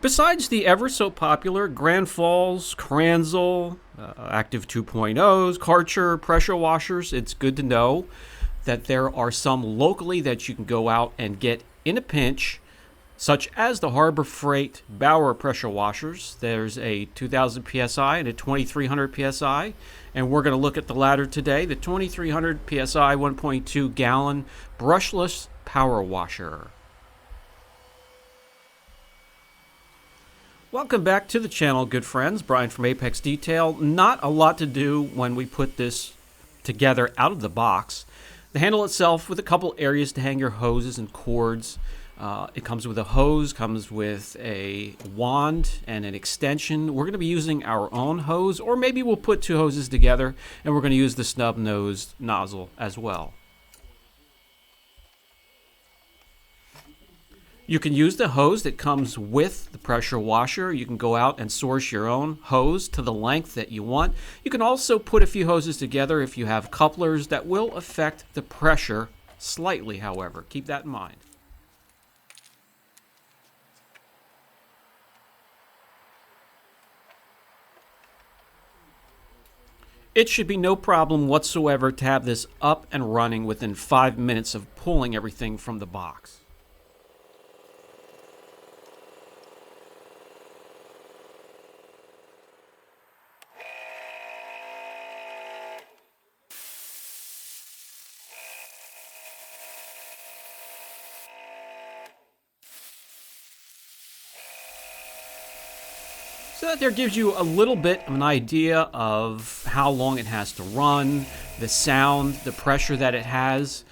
Besides the ever so popular Grand Falls, Kranzel, Active 2.0s, Karcher, pressure washers, it's good to know that there are some locally that you can go out and get in a pinch, such as the Harbor Freight Bauer pressure washers. There's a 2000 PSI and a 2300 PSI, and we're going to look at the latter today, the 2300 PSI 1.2 gallon brushless power washer. Welcome back to the channel, good friends. Brian from Apex Detail. Not a lot to do when we put this together out of the box. The handle itself with a couple areas to hang your hoses and cords. It comes with a hose, comes with a wand and an extension. We're going to be using our own hose, or maybe we'll put two hoses together and we're going to use the snub-nosed nozzle as well. You can use the hose that comes with the pressure washer. You can go out and source your own hose to the length that you want. You can also put a few hoses together if you have couplers that will affect the pressure slightly, however. Keep that in mind. It should be no problem whatsoever to have this up and running within 5 minutes of pulling everything from the box. So that there gives you a little bit of an idea of how long it has to run, the sound, the pressure that it has.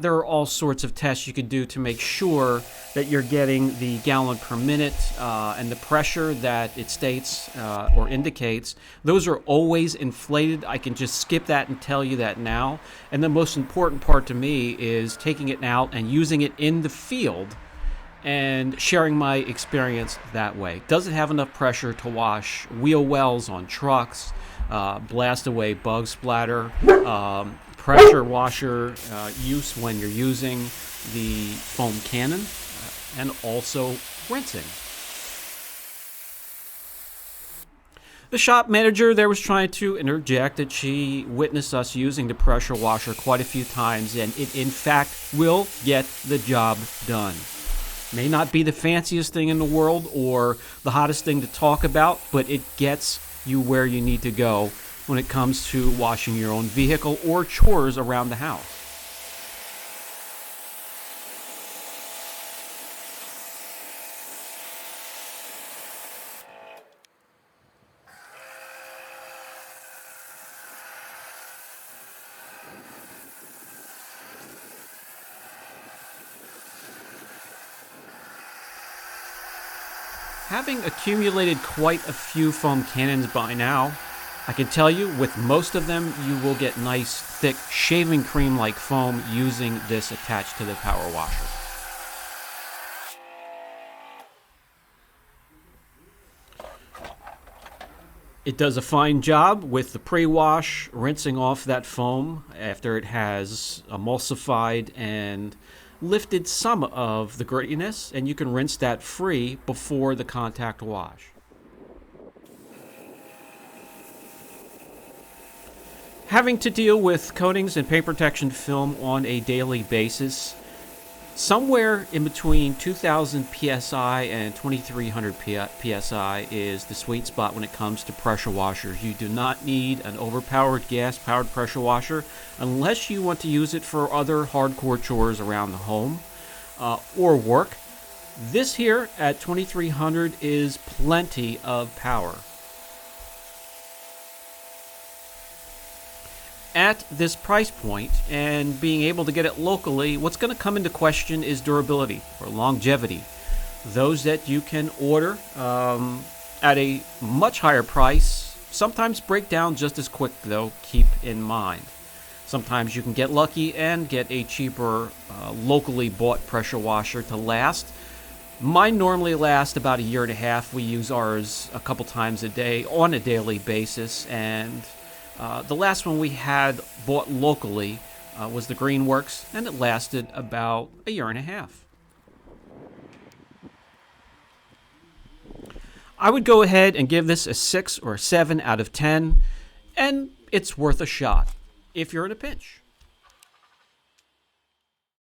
There are all sorts of tests you could do to make sure that you're getting the gallon per minute and the pressure that it states or indicates. Those are always inflated. I can just skip that and tell you that now. And the most important part to me is taking it out and using it in the field and sharing my experience that way. Does it have enough pressure to wash wheel wells on trucks, blast away bug splatter, pressure washer use when you're using the foam cannon, and also rinsing. The shop manager there was trying to interject that she witnessed us using the pressure washer quite a few times, and it in fact will get the job done. May not be the fanciest thing in the world or the hottest thing to talk about, but it gets you where you need to go when it comes to washing your own vehicle or chores around the house. Having accumulated quite a few foam cannons by now, I can tell you with most of them you will get nice thick shaving cream like foam using this attached to the power washer. It does a fine job with the pre-wash, rinsing off that foam after it has emulsified and lifted some of the grittiness, and you can rinse that free before the contact wash. Having to deal with coatings and paint protection film on a daily basis, somewhere in between 2000 PSI and 2300 PSI is the sweet spot when it comes to pressure washers. You do not need an overpowered gas-powered pressure washer unless you want to use it for other hardcore chores around the home or work. This here at 2300 is plenty of power. At this price point and being able to get it locally, what's going to come into question is durability or longevity. Those that you can order at a much higher price sometimes break down just as quick, though, keep in mind. Sometimes you can get lucky and get a cheaper locally bought pressure washer to last. Mine normally last about a year and a half. We use ours a couple times a day on a daily basis, and the last one we had bought locally was the Greenworks, and it lasted about a year and a half. I would go ahead and give this a 6 or a 7 out of 10, and it's worth a shot if you're in a pinch.